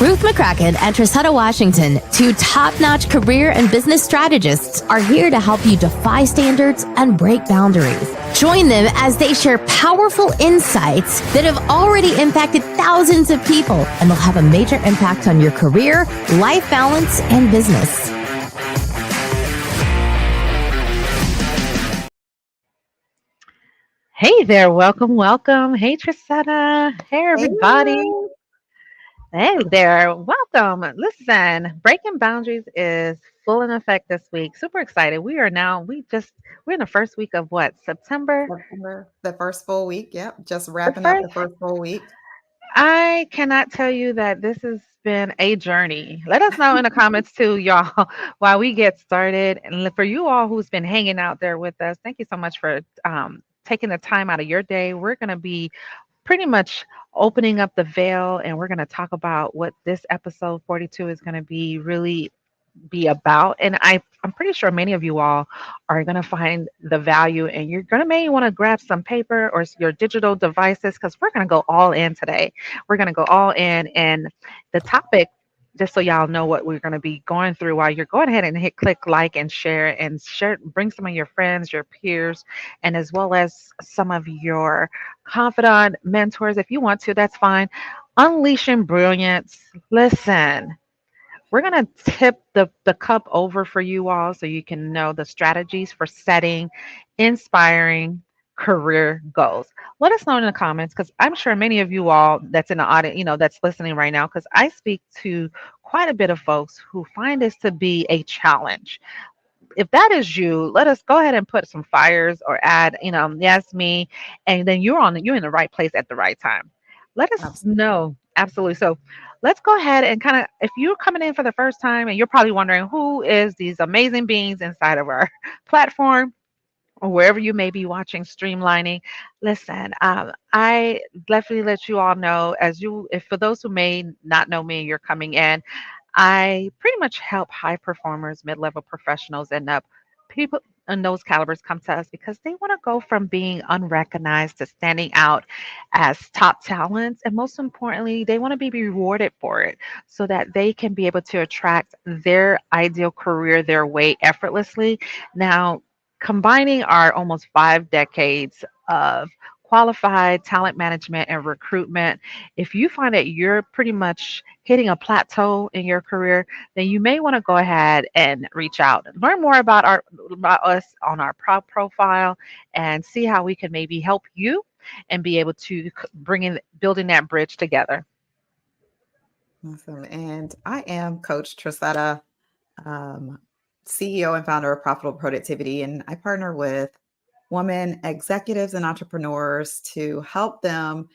Ruth McCrackin and Trasetta Washington, two top-notch career and business strategists, are here to help you defy standards and break boundaries. Join them as they share powerful insights that have already impacted thousands of people and will have a major impact on your career, life balance, and business. Hey there, welcome. Hey, Trasetta. Hey, everybody. Hey there, welcome. Listen, breaking boundaries is full in effect this week. Super excited. We're in the first week of what, September? September, the first full week. Yep. Just The wrapping up first, the first full week. I cannot tell you that this has been a journey. Let us know in the comments too, y'all, while we get started. And for you all who's been hanging out there with us, thank you so much for taking the time out of your day. We're going to be pretty much opening up the veil, and we're going to talk about what this episode 42 is going to be about. And I'm pretty sure many of you all are going to find the value, and you're going to maybe want to grab some paper or your digital devices, because we're going to go all in today. We're going to go all in, and the topic, just so y'all know what we're going to be going through, while you're going ahead and hit click like and share, bring some of your friends, your peers, and as well as some of your confidant mentors if you want to. That's fine. Unleashing brilliance. Listen, we're going to tip the cup over for you all so you can know the strategies for setting inspiring career goals. Let us know in the comments, because I'm sure many of you all that's in the audience, that's listening right now, because I speak to quite a bit of folks who find this to be a challenge. If that is you, let us go ahead and put some fires or add, yes, me, and then you're in the right place at the right time. Let us Absolutely. know. Absolutely. So let's go ahead and kind of, if you're coming in for the first time and you're probably wondering who is these amazing beings inside of our platform, or wherever you may be watching streamlining, listen, I definitely let you all know, if for those who may not know me and you're coming in, I pretty much help high performers, mid-level professionals, and up people in those calibers come to us because they want to go from being unrecognized to standing out as top talents. And most importantly, they want to be rewarded for it so that they can be able to attract their ideal career their way effortlessly. Now, combining our almost 5 decades of qualified talent management and recruitment, if you find that you're pretty much hitting a plateau in your career, then you may want to go ahead and reach out, learn more about us on our profile, and see how we can maybe help you and be able to building that bridge together. Awesome. And I am Coach Trasetta, um, CEO and founder of Profitable Productivity. And I partner with women executives and entrepreneurs to help them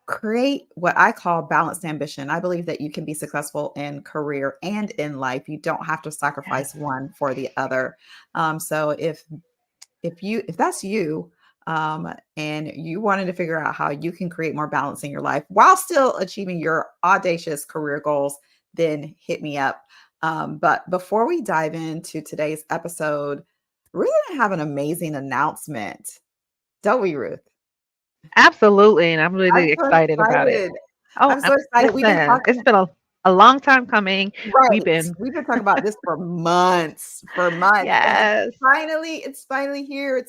create what I call balanced ambition. I believe that you can be successful in career and in life. You don't have to sacrifice one for the other. So if that's you, and you wanted to figure out how you can create more balance in your life while still achieving your audacious career goals, then hit me up. But before we dive into today's episode, we're going to have an amazing announcement, don't we, Ruth? Absolutely, and I'm I'm really so excited about it. excited. Oh, I'm so excited. We've been listen, talking. it's been a long time coming. We've Right. been We've been talking about this for months, and yes. it's finally here.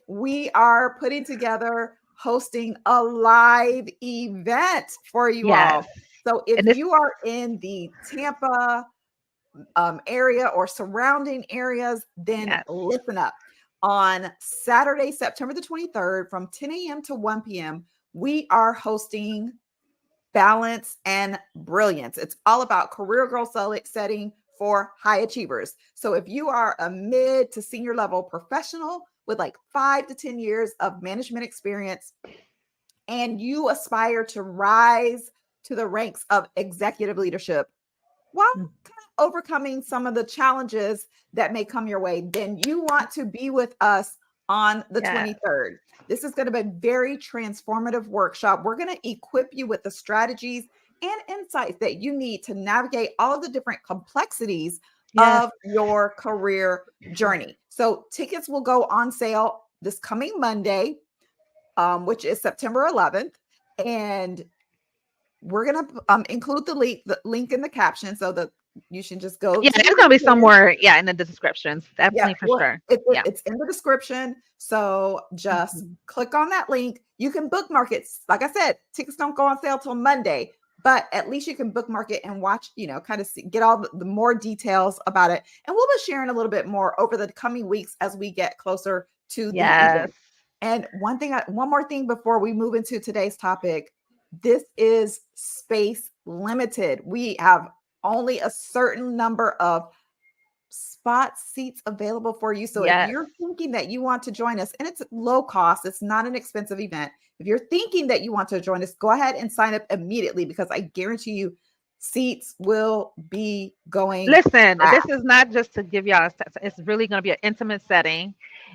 We are putting together, hosting a live event for you Yes. all. So if And this you are in the Tampa area or surrounding areas, then yes. listen up. On Saturday, September the 23rd, from 10 a.m. to 1 p.m., we are hosting Balance and Brilliance. It's all about career goal setting for high achievers. So if you are a mid to senior level professional with like 5 to 10 years of management experience, and you aspire to rise to the ranks of executive leadership while kind of overcoming some of the challenges that may come your way, then you want to be with us on the Yes. 23rd. This is going to be a very transformative workshop. We're going to equip you with the strategies and insights that you need to navigate all of the different complexities Yes. of your career journey. So tickets will go on sale this coming Monday, which is September 11th. And we're going to include the link in the caption so that you should just go Yeah, to the it's gonna link be there. somewhere, yeah, in the descriptions. Yeah, Definitely for well, sure. it's Yeah. it's in the description. So just Mhm. click on that link. You can bookmark it. Like I said, tickets don't go on sale till Monday, but at least you can bookmark it and watch, kind of get all the more details about it. And we'll be sharing a little bit more over the coming weeks as we get closer to the Yes. event. And one more thing before we move into today's topic. This is space limited. We have only a certain number of seats available for you. So if Yes. you're thinking that you want to join us, and it's low cost, it's not an expensive event. If you're thinking that you want to join us, go ahead and sign up immediately because I guarantee you seats will be going Listen, this fast. is not just to give y'all, it's really going to be an intimate setting.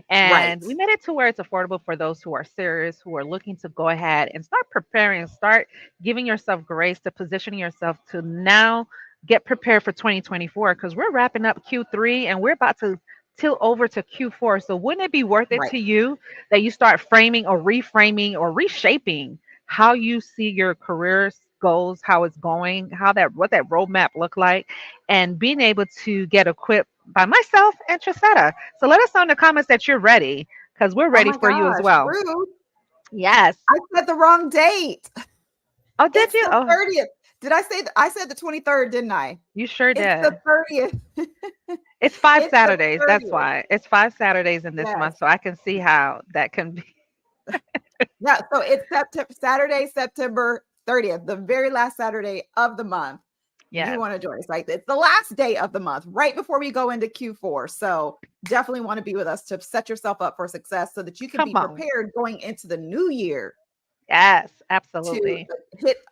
Right. And we made it to where it's affordable for those who are serious, who are looking to go ahead and start preparing, start giving yourself grace to positioning yourself to now get prepared for 2024 because we're wrapping up Q3 and we're about to tilt over to Q4. So wouldn't it be worth it Right. to you that you start framing or reframing or reshaping how you see your career goals, how it's going, how that what that roadmap look like, and being able to get equipped by myself and Trasetta. So let us know in the comments that you're ready because we're Oh ready my for you as gosh, well. Ruth, Yes. I said the wrong date. Oh, did It's you? the Oh, 30th. Did I say I said the 23rd, didn't I? you sure It's the did. 30th. It's five It's the Saturdays. That's 30th. why. It's 5 Saturdays in this Yes. month. So I can see how that can be. Yeah, so it's Saturday, September 30th, the very last Saturday of the month. You Yes. want to join us. Like it's the last day of the month, right before we go into Q4. So definitely want to be with us to set yourself up for success so that you can be Come on. prepared going into the new year Yes, to absolutely.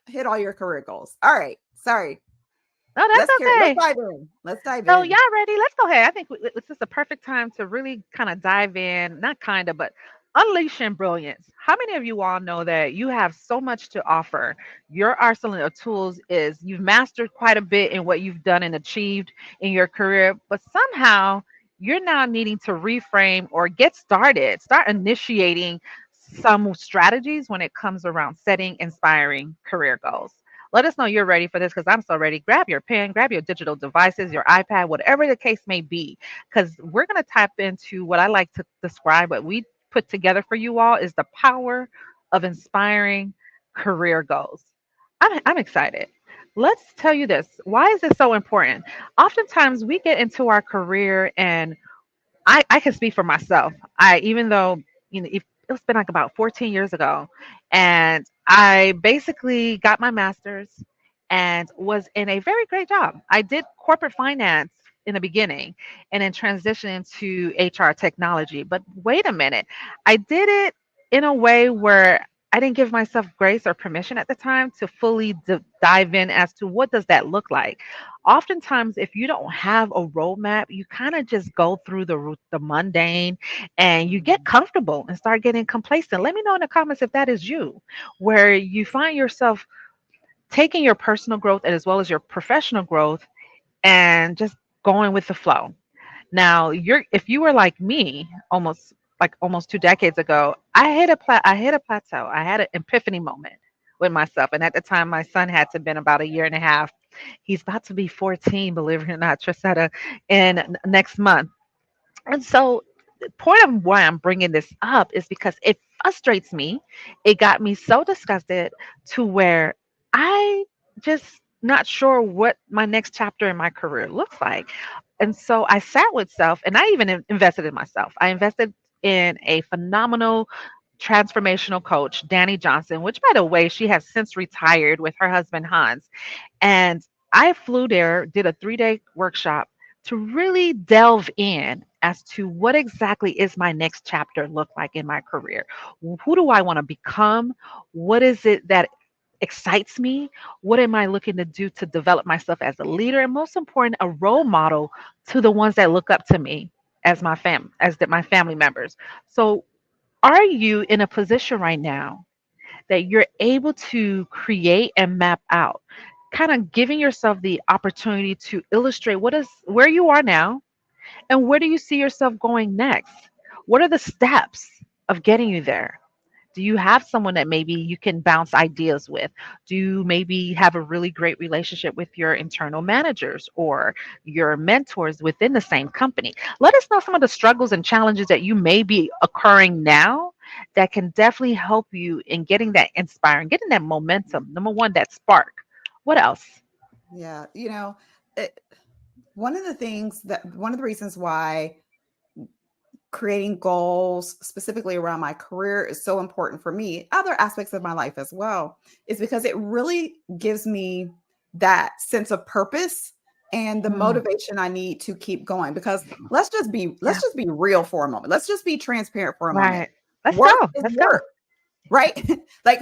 hit all your career goals. All right. Sorry. No, that's Let's okay. dive in. Let's dive So y'all in. ready? Let's go ahead. I think this is the perfect time to really kind of dive in, not kind of, but unleashing brilliance. How many of you all know that you have so much to offer? Your arsenal of tools is you've mastered quite a bit in what you've done and achieved in your career, but somehow you're now needing to reframe or get started, start initiating some strategies when it comes around setting inspiring career goals. Let us know you're ready for this because I'm so ready. Grab your pen, grab your digital devices, your iPad, whatever the case may be, because we're going to tap into what I like to describe, what we put together for you all is the power of inspiring career goals. I'm excited. Let's tell you this. Why is this so important? Oftentimes we get into our career and I can speak for myself. Even though, if it's been like about 14 years ago, and I basically got my master's and was in a very great job. I did corporate finance in the beginning and then transitioned into HR technology. But wait a minute, I did it in a way where I didn't give myself grace or permission at the time to fully dive in as to what does that look like. Oftentimes if you don't have a roadmap, you kind of just go through the mundane and you get comfortable and start getting complacent. Let me know in the comments if that is you, where you find yourself taking your personal growth as well as your professional growth and just going with the flow. Now, if you were like me, almost 2 decades ago, I hit a plateau. I had an epiphany moment with myself, and at the time, my son had to been about a year and a half. He's about to be 14, believe it or not, Trasetta, in next month. And so, the point of why I'm bringing this up is because it frustrates me. It got me so disgusted to where I just not sure what my next chapter in my career looks like. And so I sat with self and I even invested in myself. I invested in a phenomenal transformational coach, Danny Johnson, which by the way, she has since retired with her husband Hans. And I flew there, did a 3 day workshop to really delve in as to what exactly is my next chapter look like in my career. Who do I want to become? What is it that excites me? What am I looking to do to develop myself as a leader? And most important, a role model to the ones that look up to me as my family members. So are you in a position right now that you're able to create and map out, kind of giving yourself the opportunity to illustrate where you are now and where do you see yourself going next? What are the steps of getting you there? Do you have someone that maybe you can bounce ideas with? Do you maybe have a really great relationship with your internal managers or your mentors within the same company? Let us know some of the struggles and challenges that you may be occurring now that can definitely help you in getting that inspiring, getting that momentum. Number one, that spark. What else? Yeah. It, one of the reasons why creating goals specifically around my career is so important for me, other aspects of my life as well, is because it really gives me that sense of purpose and the Mm, motivation I need to keep going. Because let's yeah, just be real for a moment. Let's just be transparent for a moment. right. Let's Work go. is Let's go. work, right? Like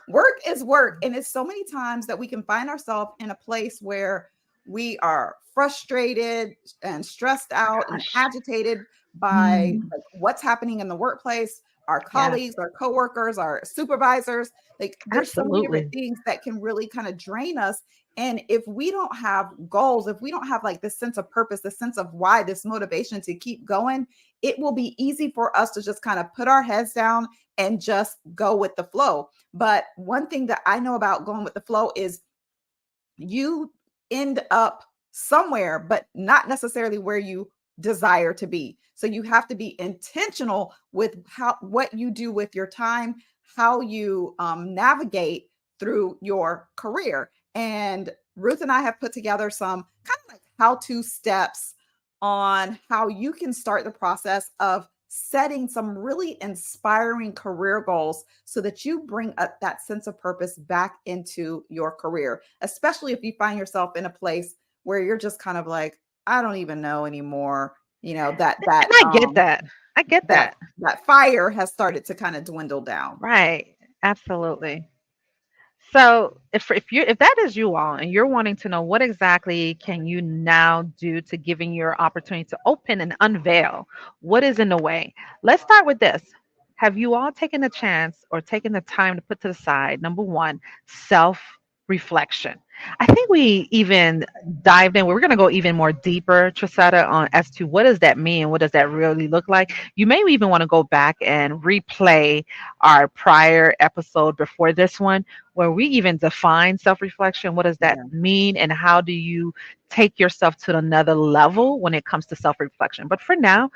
work is work. And it's so many times that we can find ourselves in a place where we are frustrated and stressed out and Gosh. agitated by Mm, like what's happening in the workplace, our yes, colleagues, our coworkers, our supervisors. Like there's so many different absolutely. things that can really kind of drain us. And if we don't have goals, if we don't have like this sense of purpose, the sense of why, this motivation to keep going, it will be easy for us to just kind of put our heads down and just go with the flow. But one thing that I know about going with the flow is you end up somewhere, but not necessarily where you desire to be. So you have to be intentional with what you do with your time, how you navigate through your career. And Ruth and I have put together some kind of like how-to steps on how you can start the process of setting some really inspiring career goals so that you bring up that sense of purpose back into your career, especially if you find yourself in a place where you're just kind of like, I don't even know anymore, that And I get that. I get that that. that fire has started to kind of dwindle down. Right. Absolutely. So if that is you all and you're wanting to know what exactly can you now do to giving your opportunity to open and unveil what is in the way, let's start with this. Have you all taken the chance or taken the time to put to the side, number one, self reflection? I think we even dived in. We're going to go even more deeper, Trisetta, on as to what does that mean? What does that really look like? You may even want to go back and replay our prior episode before this one where we even define self reflection. What does that Yeah. mean? And how do you take yourself to another level when it comes to self reflection? But for now,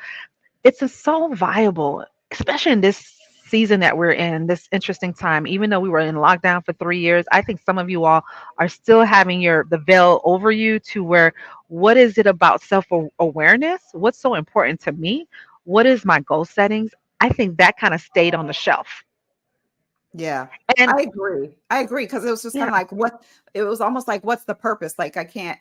it's so viable, especially in this season that we're in, this interesting time. Even though we were in lockdown for 3 years, I think some of you all are still having the veil over you to where what is it about self awareness? What's so important to me? What is my goal settings? I think that kind of stayed on the shelf. Yeah. And I agree. Cause it was just kind yeah, of like it was almost like, what's the purpose? Like I can't,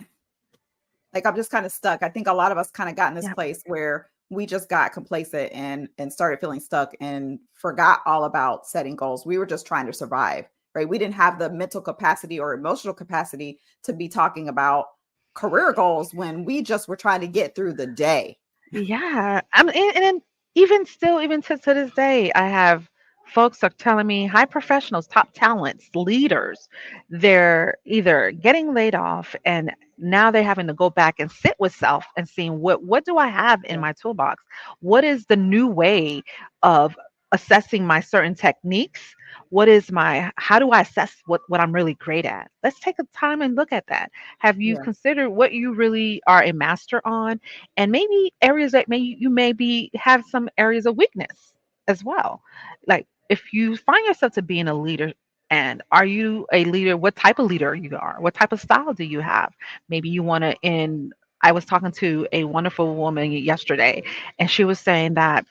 like I'm just kind of stuck. I think a lot of us kind of got in this yeah. place where we just got complacent and started feeling stuck and forgot all about setting goals. We were just trying to survive, right? We didn't have the mental capacity or emotional capacity to be talking about career goals when we just were trying to get through the day. Yeah, and then even still, even to this day, I have folks are telling me high professionals, top talents, leaders, they're either getting laid off and now they're having to go back and sit with self and seeing what do I have in Yeah. my toolbox? What is the new way of assessing my certain techniques? What is my how do I assess what I'm really great at? Let's take a time and look at that. Have you Yeah. considered what you really are a master on? And maybe areas that may you maybe have some areas of weakness as well. Like if you find yourself to being a leader, and are you a leader? What type of leader you are? What type of style do you have? Maybe you want to in I was talking to a wonderful woman yesterday, and she was saying that,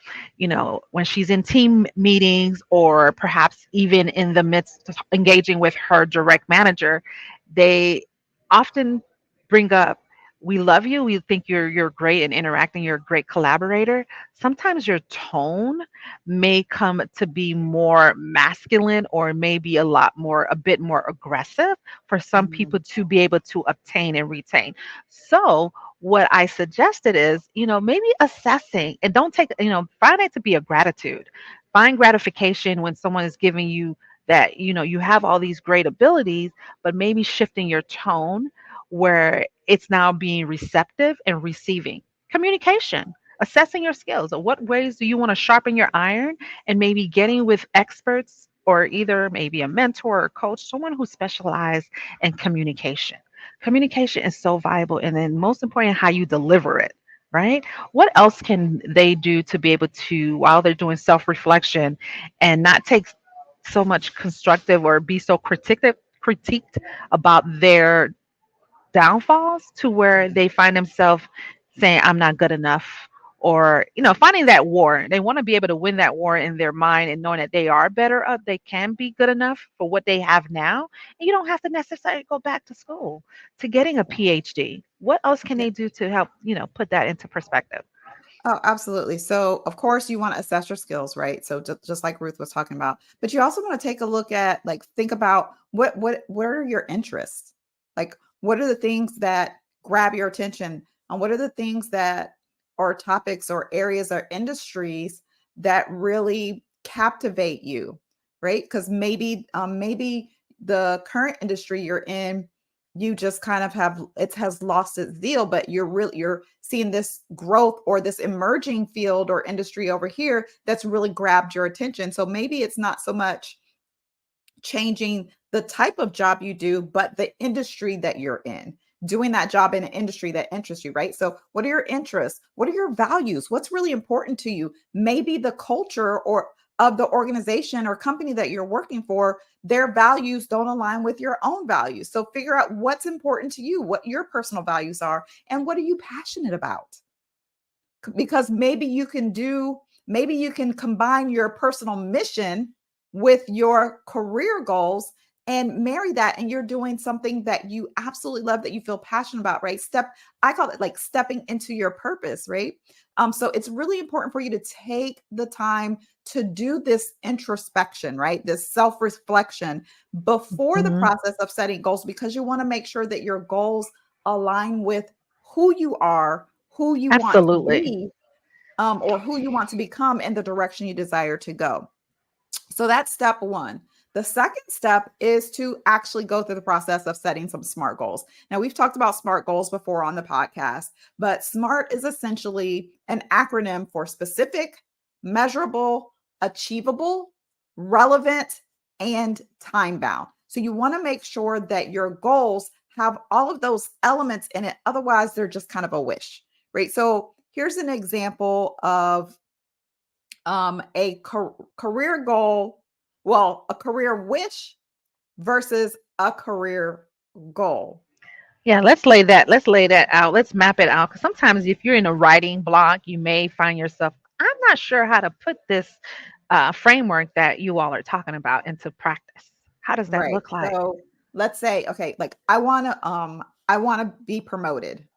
when she's in team meetings or perhaps even in the midst of engaging with her direct manager, they often bring up, we love you, we think you're great in interacting, you're a great collaborator. Sometimes your tone may come to be more masculine or maybe a bit more aggressive for some Mhm. people to be able to obtain and retain. So what I suggested is, maybe assessing and don't take, find it to be a gratitude. Find gratification when someone is giving you that, you have all these great abilities, but maybe shifting your tone where it's now being receptive and receiving. Communication, assessing your skills. What ways do you want to sharpen your iron, and maybe getting with experts, or either maybe a mentor or coach, someone who specializes in communication. Communication is so valuable, and then most important, how you deliver it. Right? What else can they do to be able to, while they're doing self reflection, and not take so much constructive or be so critiqued about their downfalls, to where they find themselves saying, I'm not good enough, or finding that war. They want to be able to win that war in their mind, and knowing that they are better up, they can be good enough for what they have now, and you don't have to necessarily go back to school to getting a PhD. What else can Yeah. they do to help put that into perspective? Oh, absolutely. So, of course, you want to assess your skills, right? So, just like Ruth was talking about, but you also want to take a look at, like, think about what are your interests? Like, what are the things that grab your attention, and what are the things that or topics or areas or industries that really captivate you, right? Because maybe the current industry you're in, you just kind of have it has lost its zeal, but you're seeing this growth or this emerging field or industry over here that's really grabbed your attention. So maybe it's not so much changing the type of job you do, but the industry that you're in, doing that job in an industry that interests you, right? So what are your interests? What are your values? What's really important to you? Maybe the culture or of the organization or company that you're working for, their values don't align with your own values. So figure out what's important to you, what your personal values are, and what are you passionate about? Because maybe you can combine your personal mission with your career goals and marry that, and you're doing something that you absolutely love, that you feel passionate about, right? I call it like stepping into your purpose, right? So it's really important for you to take the time to do this introspection, right? This self-reflection before the Mhm. process of setting goals, because you want to make sure that your goals align with who you are, who you want to Absolutely. be, or who you want to become, and the direction you desire to go. So that's step one. The second step is to actually go through the process of setting some SMART goals. Now, we've talked about SMART goals before on the podcast, but SMART is essentially an acronym for specific, measurable, achievable, relevant, and time bound. So you want to make sure that your goals have all of those elements in it. Otherwise, they're just kind of a wish, right? So here's an example of career goal, well, a career wish versus a career goal. Yeah, let's lay that out. Let's map it out. Because sometimes if you're in a writing block, you may find yourself, I'm not sure how to put this framework that you all are talking about into practice. How does that Right. look like? So let's say, okay, like I want to be promoted.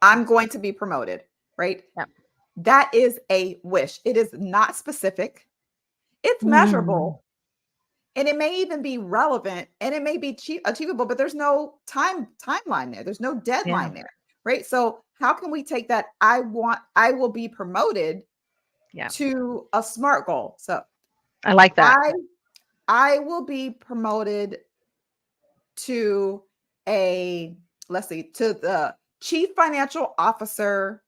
I'm going to be promoted, right? Yep. That is a wish. It is not specific. It's Mm, measurable, and it may even be relevant, and it may be achievable, but there's no timeline there. There's no yeah. deadline there, right? So how can we take that I will be promoted Yeah. to a SMART goal? So I like that. I I will be promoted to a let's see, to the chief financial officer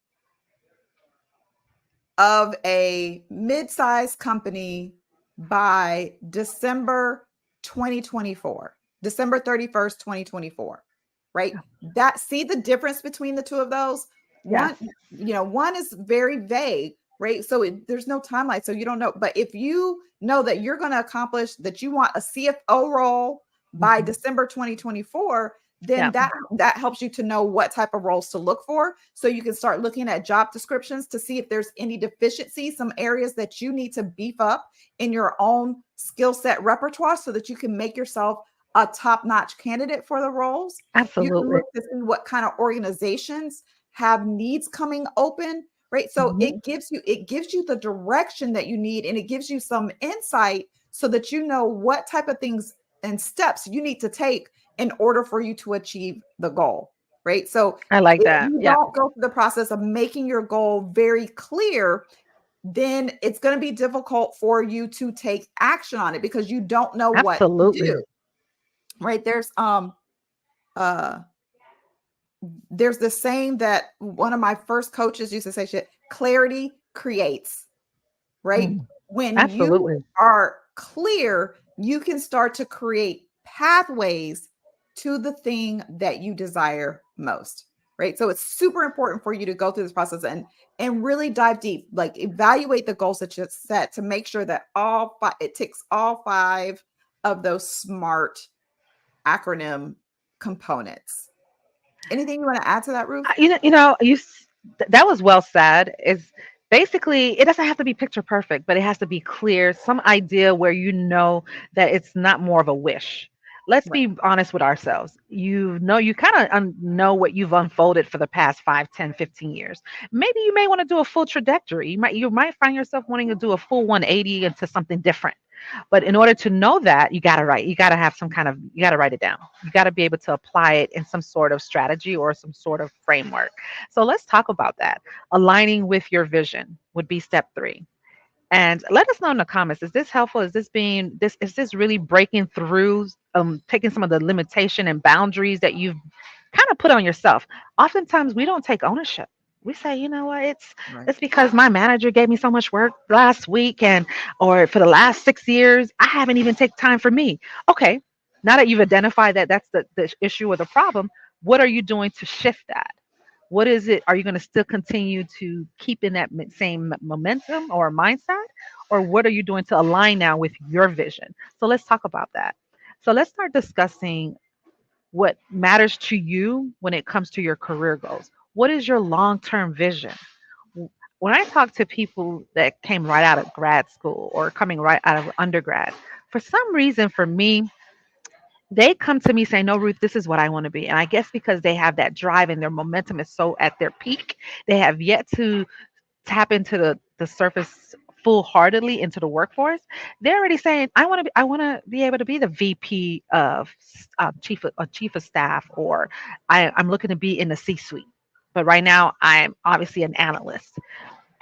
of a mid-sized company by December 2024, December 31st, 2024, right? That see the difference between the two of those? Yes. One is very vague, right? So there's no timeline. So you don't know. But if you know that you're going to accomplish that, you want a CFO role by Hmm. December 2024, then Yeah. that helps you to know what type of roles to look for, so you can start looking at job descriptions to see if there's any deficiencies, some areas that you need to beef up in your own skill set repertoire, so that you can make yourself a top-notch candidate for the roles. You can Absolutely. look to see what kind of organizations have needs coming open, right? So Hmm. it gives you the direction that you need, and it gives you some insight so that you know what type of things and steps you need to take in order for you to achieve the goal, right? So I like if that. you Yeah. don't go through the process of making your goal very clear, then it's going to be difficult for you to take action on it, because you don't know what to Absolutely. do, right? Uh there's this saying that one of my first coaches used to say, shit, clarity creates, right? Mm, When you absolutely. are clear, you can start to create pathways to the thing that you desire most, right? So it's super important for you to go through this process and really dive deep, like evaluate the goals that you set to make sure that it ticks all 5 of those SMART acronym components. Anything you want to add to that, Ruth? That was well said. Is basically, it doesn't have to be picture perfect, but it has to be clear, some idea where you know that it's not more of a wish. Let's Right. be honest with ourselves. You kind of know what you've unfolded for the past 5, 10, 15 years. Maybe you may want to do a full trajectory. You might find yourself wanting to do a full 180 into something different. But in order to know that, you got to have some kind of, you got to write it down. You got to be able to apply it in some sort of strategy or some sort of framework. So let's talk about that. Aligning with your vision would be step 3. And let us know in the comments, is this helpful? Is this really breaking through, taking some of the limitation and boundaries that you've kind of put on yourself? Oftentimes we don't take ownership. We say, you know what, Right. it's because my manager gave me so much work last week, and or for the last 6 years, I haven't even taken time for me. Okay, now that you've identified that that's the issue or the problem, what are you doing to shift that? What is it? Are you going to still continue to keep in that same momentum or mindset? Or what are you doing to align now with your vision? So let's talk about that. So let's start discussing what matters to you when it comes to your career goals. What is your long term vision? When I talk to people that came right out of grad school or coming right out of undergrad, for some reason, for me, they come to me saying, "No, Ruth, this is what I want to be." And I guess because they have that drive and their momentum is so at their peak, they have yet to tap into the surface full heartedly into the workforce. They're already saying, I want to be able to be the VP of chief of staff, or I'm looking to be in the C suite. But right now, I'm obviously an analyst,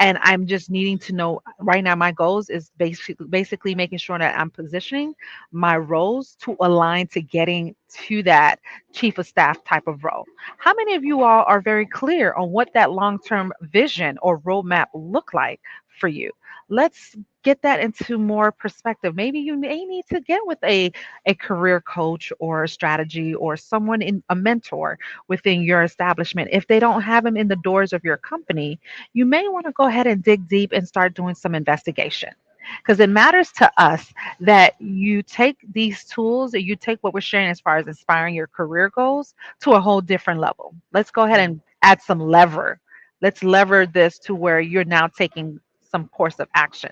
and I'm just needing to know right now. My goals is basically making sure that I'm positioning my roles to align to getting to that chief of staff type of role. How many of you all are very clear on what that long-term vision or roadmap look like for you? Let's get that into more perspective. Maybe you may need to get with a career coach or a strategy or someone in a mentor within your establishment. If they don't have them in the doors of your company, you may want to go ahead and dig deep and start doing some investigation, because it matters to us that you take these tools, that you take what we're sharing as far as inspiring your career goals to a whole different level. Let's go ahead and add some lever. Let's lever this to where you're now taking some course of action,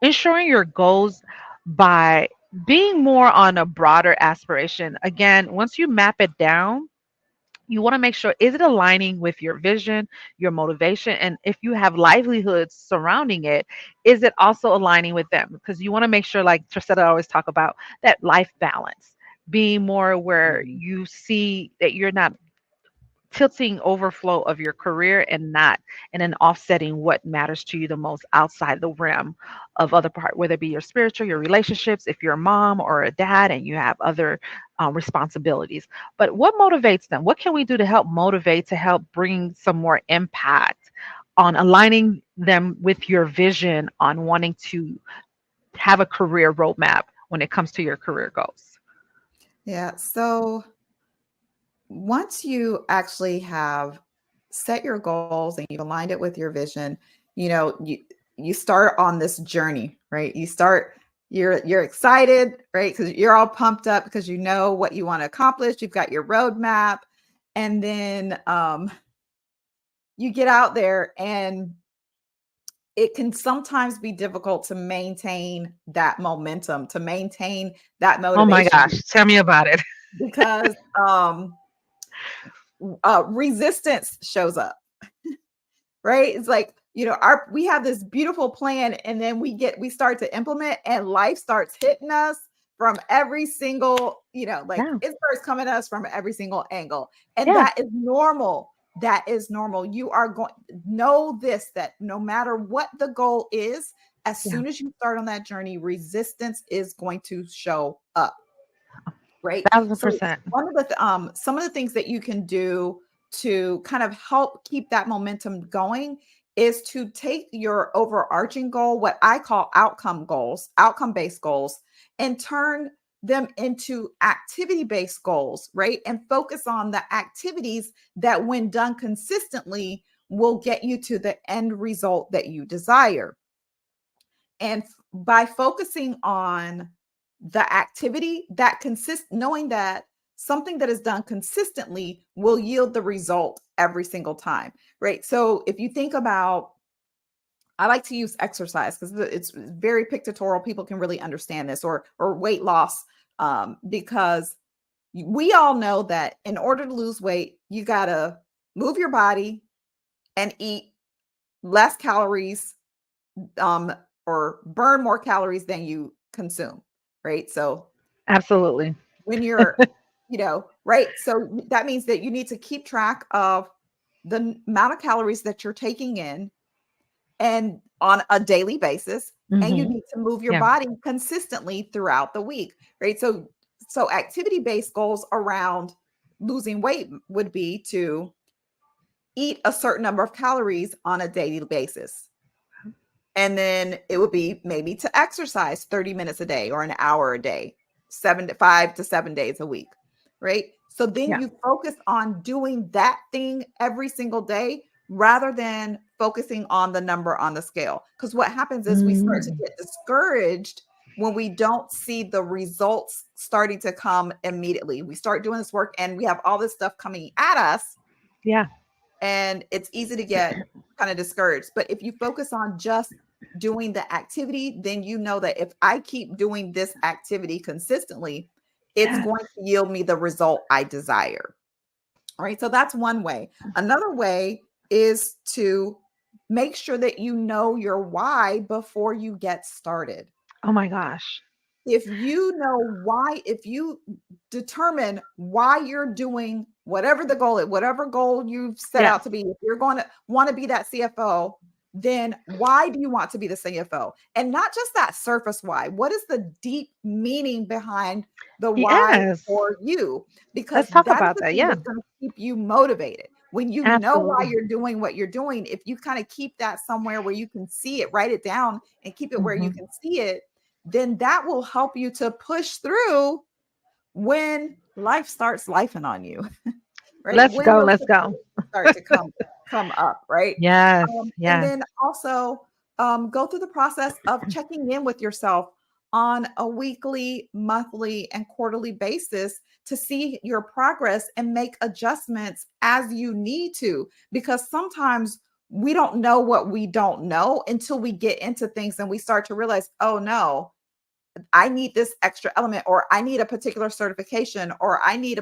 ensuring your goals by being more on a broader aspiration. Again, once you map it down, you want to make sure, is it aligning with your vision, your motivation, and if you have livelihoods surrounding it, is it also aligning with them? Because you want to make sure, like Trasetta always talk about, that life balance, being more where Mhm. you see that you're not tilting overflow of your career and then offsetting what matters to you the most outside the realm of other part, whether it be your spiritual, your relationships, if you're a mom or a dad and you have other responsibilities. But what motivates them? What can we do to help motivate, to help bring some more impact on aligning them with your vision on wanting to have a career roadmap when it comes to your career goals? Yeah. So once you actually have set your goals and you've aligned it with your vision, you know, you start on this journey, right? You're excited, right? Because you're all pumped up because you know what you want to accomplish. You've got your roadmap, and then you get out there, and it can sometimes be difficult to maintain that momentum, to maintain that Oh my motivation gosh, tell me about it. because resistance shows up, right? It's like, we have this beautiful plan, and then we start to implement, and life starts hitting us from every single, like Yeah, it starts coming at us from every single angle. And yeah, that is normal. That is normal. You are going know this, that no matter what the goal is, as yeah, soon as you start on that journey, resistance is going to show up, right? thousand So percent. some of the things that you can do to kind of help keep that momentum going is to take your overarching goal, what I call outcome goals, outcome-based goals, and turn them into activity-based goals, right? And focus on the activities that, when done consistently, will get you to the end result that you desire. And by focusing on the activity that consists, knowing that something that is done consistently will yield the result every single time, right? So if you think about, I like to use exercise because it's very pictorial. People can really understand this, or weight loss, because we all know that in order to lose weight, you got to move your body and eat less calories, um, or burn more calories than you consume, right? So Absolutely. when you're, right? So that means that you need to keep track of the amount of calories that you're taking in and on a daily basis, and you Hmm. need to move your Yeah. body consistently throughout the week, right? So activity-based goals around losing weight would be to eat a certain number of calories on a daily basis. And then it would be maybe to exercise 30 minutes a day or an hour a day, 5 to 7 days a week, right? So then Yeah. you focus on doing that thing every single day rather than focusing on the number on the scale. Because what happens is we start to Mm. get discouraged when we don't see the results starting to come immediately. We start doing this work and we have all this stuff coming at us, Yeah. and it's easy to get kind of discouraged. But if you focus on just doing the activity, then you know that if I keep doing this activity consistently, it's Yes. going to yield me the result I desire. All right. So that's one way. Another way is to make sure that you know your why before you get started. Oh my gosh. If you know why, if you determine why you're doing whatever the goal is, whatever goal you've set Yes. out to be, if you're going to want to be that CFO, then why do you want to be the CFO? And not just that surface why. What is the deep meaning behind the why Yes. for you? Because Let's talk that is about the that. thing Yeah. that's going to keep you motivated. When you know why Absolutely. you're doing what you're doing, if you kind of keep that somewhere where you can see it, write it down and keep it where you Hmm. can see it, then that will help you to push through when life starts lifing on you, right? Let's When go. those Let's go. situations start to come up, right? Yes. And Yes. then also go through the process of checking in with yourself on a weekly, monthly, and quarterly basis to see your progress and make adjustments as you need to, because sometimes we don't know what we don't know until we get into things and we start to realize, oh no, I need this extra element, or I need a particular certification, or I need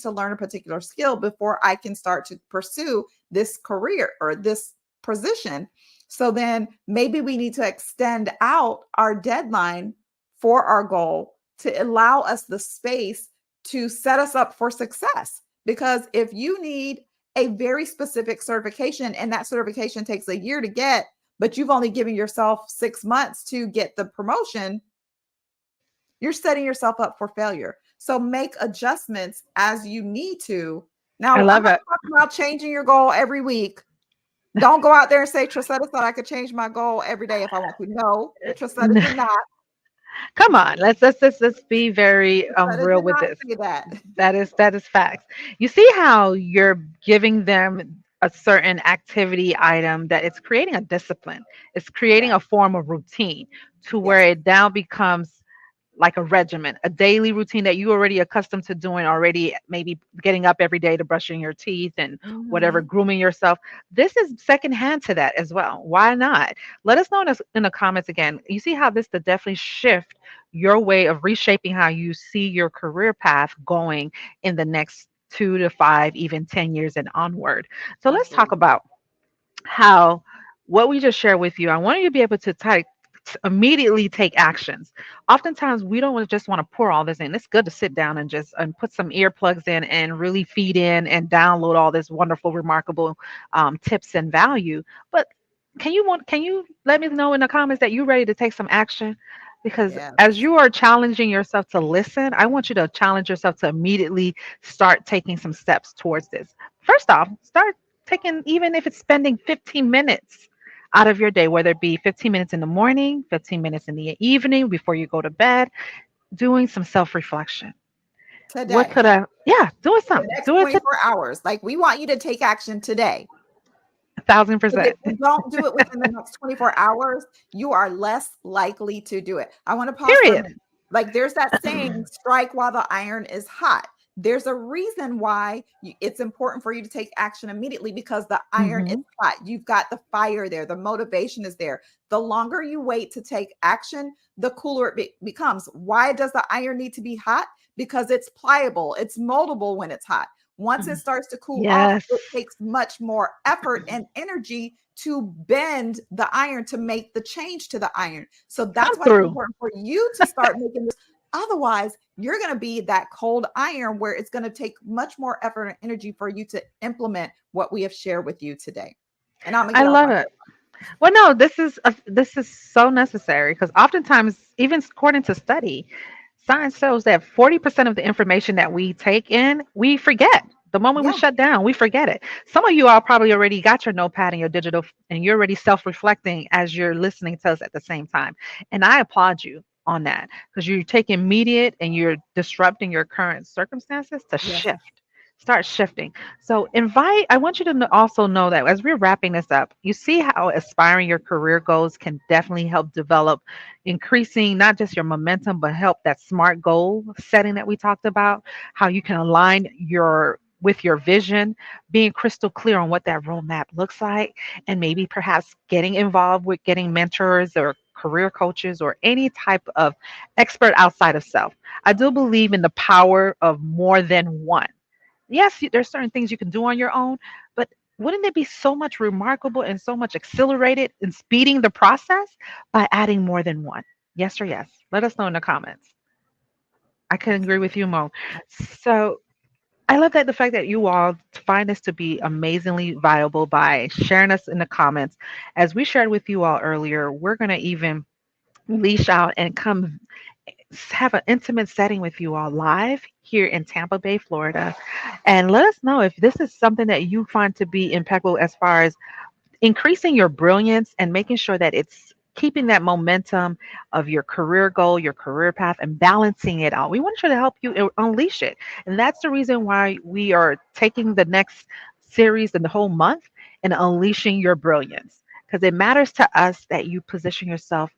to learn a particular skill before I can start to pursue this career or this position. So then maybe we need to extend out our deadline for our goal to allow us the space to set us up for success. Because if you need a very specific certification and that certification takes a year to get, but you've only given yourself 6 months to get the promotion, you're setting yourself up for failure. So make adjustments as you need to. I Now, I'm love not it. talking about changing your goal every week. Don't go out there and say, Trasetta thought I could change my goal every day if I want to. No, Trasetta did not. Come on. Let's be very Trasetta real did with not this. say that. That is facts. You see how you're giving them a certain activity item that it's creating a discipline. It's Yeah. creating a form of routine to where Yes. it now becomes like a regimen, a daily routine that you already accustomed to doing already, maybe getting up every day to brushing your teeth and whatever, Mhm. grooming yourself. This is secondhand to that as well. Why not? Let us know in the comments again. You see how this could definitely shift your way of reshaping how you see your career path going in the next 2 to 5, even 10 years and onward. So let's talk Absolutely. about how what we just shared with you. I want you to be able to immediately take actions. Oftentimes we don't just want to pour all this in. It's good to sit down and just and put some earplugs in and really feed in and download all this wonderful, remarkable tips and value. But can you let me know in the comments that you're ready to take some action? Because as Yes. you are challenging yourself to listen, I want you to challenge yourself to immediately start taking some steps towards this. First off, start taking, even if it's spending 15 minutes. out of your day, whether it be 15 minutes in the morning, 15 minutes in the evening before you go to bed, doing some self-reflection. What Today, could I, yeah, doing the something. next Do it to 24 hours. Like, we want you to take action today. 'Cause 1,000%. if you don't do it within the next 24 hours, you are less likely to do it. I want to pause for a Period. minute. Like, there's that saying, strike while the iron is hot. There's a reason why it's important for you to take action immediately, because the iron is Mhm. hot. You've got the fire there. The motivation is there. The longer you wait to take action, the cooler it becomes. Why does the iron need to be hot? Because it's pliable. It's moldable when it's hot. Once it starts to cool off, Yes. it takes much more effort and energy to bend the iron, to make the change to the iron. So that's Come why it's through. important for you to start making this. Otherwise, you're going to be that cold iron where it's going to take much more effort and energy for you to implement what we have shared with you today. And I'm going to I get off love my it. Well, no, this is so necessary because oftentimes, even according to study, science shows that 40% of the information that we take in, we forget. The moment we yeah. shut down, we forget it. Some of you all probably already got your notepad and your digital, and you're already self-reflecting as you're listening to us at the same time. And I applaud you on that because you're taking immediate and you're disrupting your current circumstances to Yes. shift. Start shifting. So I want you to also know that as we're wrapping this up, you see how aspiring your career goals can definitely help develop increasing not just your momentum, but help that smart goal setting that we talked about, how you can align with your vision, being crystal clear on what that roadmap looks like, and maybe perhaps getting involved with getting mentors or career coaches or any type of expert outside of self. I do believe in the power of more than one. Yes, there's certain things you can do on your own, but wouldn't it be so much remarkable and so much accelerated in speeding the process by adding more than one? Yes or yes? Let us know in the comments. I can agree with you, Mo. So I love that the fact that you all find this to be amazingly viable by sharing us in the comments. As we shared with you all earlier, we're going to even leash out and come have an intimate setting with you all live here in Tampa Bay, Florida. And let us know if this is something that you find to be impeccable as far as increasing your brilliance and making sure that it's keeping that momentum of your career goal, your career path, and balancing it out. We want you to help you unleash it. And that's the reason why we are taking the next series and the whole month and unleashing your brilliance. Because it matters to us that you position yourself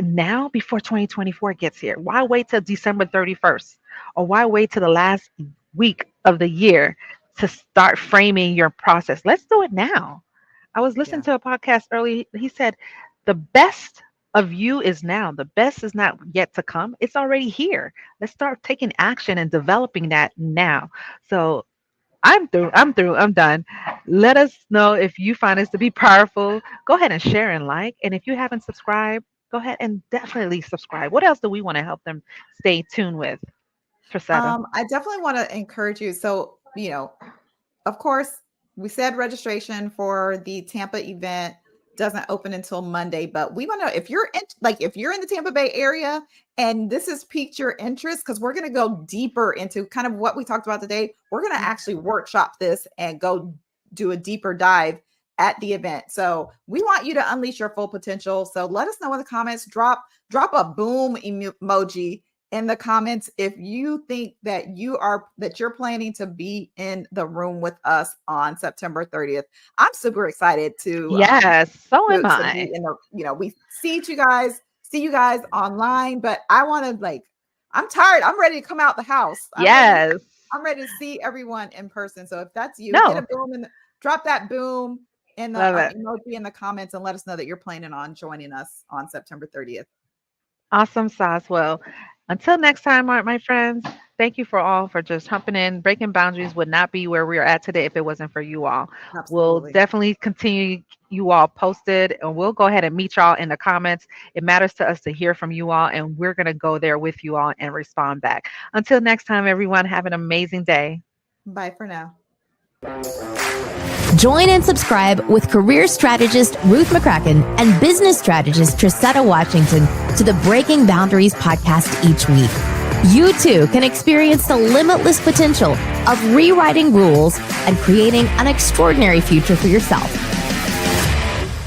now before 2024 gets here. Why wait till December 31st? Or why wait till the last week of the year to start framing your process? Let's do it now. I was listening Yeah. to a podcast early. He said, the best of you is now. The best is not yet to come. It's already here. Let's start taking action and developing that now. So I'm through. I'm through. I'm done. Let us know if you find this to be powerful. Go ahead and share and like. And if you haven't subscribed, go ahead and definitely subscribe. What else do we want to help them stay tuned with, Trasetta? I definitely want to encourage you. So, of course, we said registration for the Tampa event doesn't open until Monday, but we want to know if you're if you're in the Tampa Bay area and this has piqued your interest, because we're going to go deeper into kind of what we talked about today. We're going to actually workshop this and go do a deeper dive at the event. So we want you to unleash your full potential. So let us know in the comments. Drop a boom emoji in the comments if you think that you're planning to be in the room with us on September 30th. I'm super excited to Yes, so am to be I. in the, we see you guys online, but I want to I'm tired. I'm ready to come out the house. Yes. I'm ready to see everyone in person. So if that's you, hit No. a boom and drop that boom in the Love it. emoji in the comments and let us know that you're planning on joining us on September 30th. Awesome sauce. Well, until next time, my friends, thank you for just humping in. Breaking boundaries would not be where we are at today if it wasn't for you all. We'll Absolutely. definitely continue you all posted, and we'll go ahead and meet y'all in the comments. It matters to us to hear from you all, and we're going to go there with you all and respond back. Until next time, everyone, have an amazing day. Bye for now. Join and subscribe with career strategist Ruth McCrackin and business strategist Trasetta Washington to the Breaking Boundaries podcast each week. You too can experience the limitless potential of rewriting rules and creating an extraordinary future for yourself.